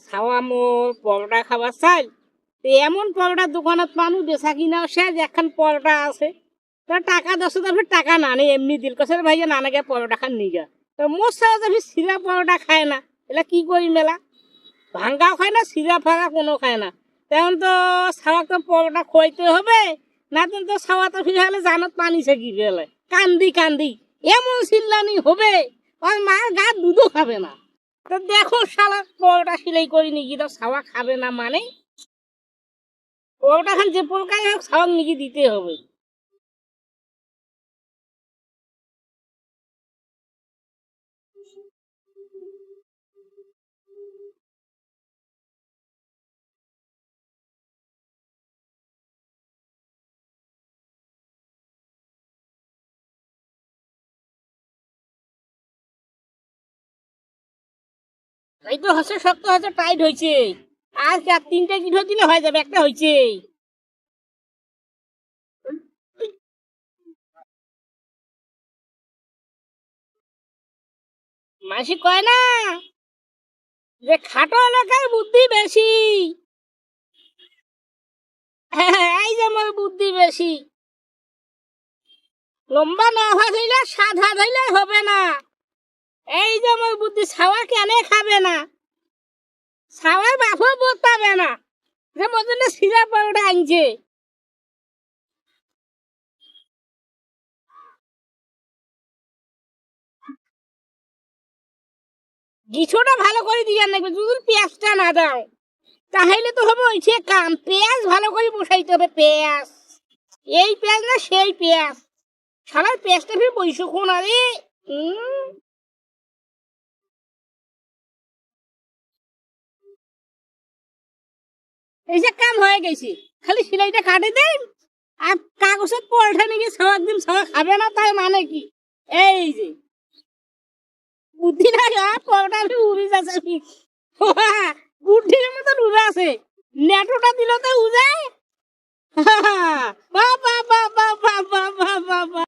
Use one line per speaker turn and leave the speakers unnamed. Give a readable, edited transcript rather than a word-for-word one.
ছাওয়া মোর পরোটা খাবার চাই এমন পরোটা দোকানত মানুষ বেচা কিনাও শেষ একখান পরোটা আছে তো টাকা 10,000 ফির টাকা না নেই এমনি দিল কসে ভাইয়া না নাকি পরোটা খান নিগা তো মোর ছাওয়া যাবি সিরা পরোটা খায় না এলা কি করি মেলা ভাঙ্গাও খায় না সিরা ফাঁকা কোনো খায় না তেমন তো ছাওয়াক তো পরোটা খোয়াইতে হবে না তো ছাওয়া তো ফিরে হলে জানত পানি কি ফেলে কান্দি কান্দি এমন চিল্লানি হবে ওর মার গা দুধও খাবে না তো দেখো শালা পরোটা সিলাই করি নাকি তো ছাওয়া খাবে না মানে পরোটা খান যে প্রকার হোক ছাওয়াক নাকি দিতে হবে এই তো হচ্ছে শক্ত হচ্ছে টাইট হয়েছে আর কি আর 3টে কিলো দিলে হয়ে যাবে একটা হয়েছে মাসি কয় না যে খাটো এলাকায় বুদ্ধি বেশি এই যে মোর বুদ্ধি বেশি লম্বা না হাত হইলে 7 হাত হইলে হবে না এই যে মোর বুদ্ধি ছাওয়া কেন খাবে না ছাওয়ার বাপও বোধ পাবে না যে মোর জন্য সিরা পরোটা আনছে কিছুটা ভালো করে দিয়ে লাগবে যদি পেঁয়াজটা না দাও তাহলে তো হবে ওই সে কাম পেঁয়াজ ভালো করে বসাইতে হবে পেঁয়াজ এই পেঁয়াজ না সেই পেঁয়াজ শালার পেঁয়াজটা ফির বইসো কোন আরে এই যে কাম হয়ে গেছে খালি সিলাইটা কাটে দেন আর কাগজের পরোটা নাকি সবাই দিন সবাই খাবে না তাই মানে কি এই যে বুদ্ধি না পরোটা আমি উড়ে যাচ্ছে বুদ্ধির মতন উড়ে আছে নেটোটা দিল তো উড়ে বাবা বাবা বাবা বাবা বাবা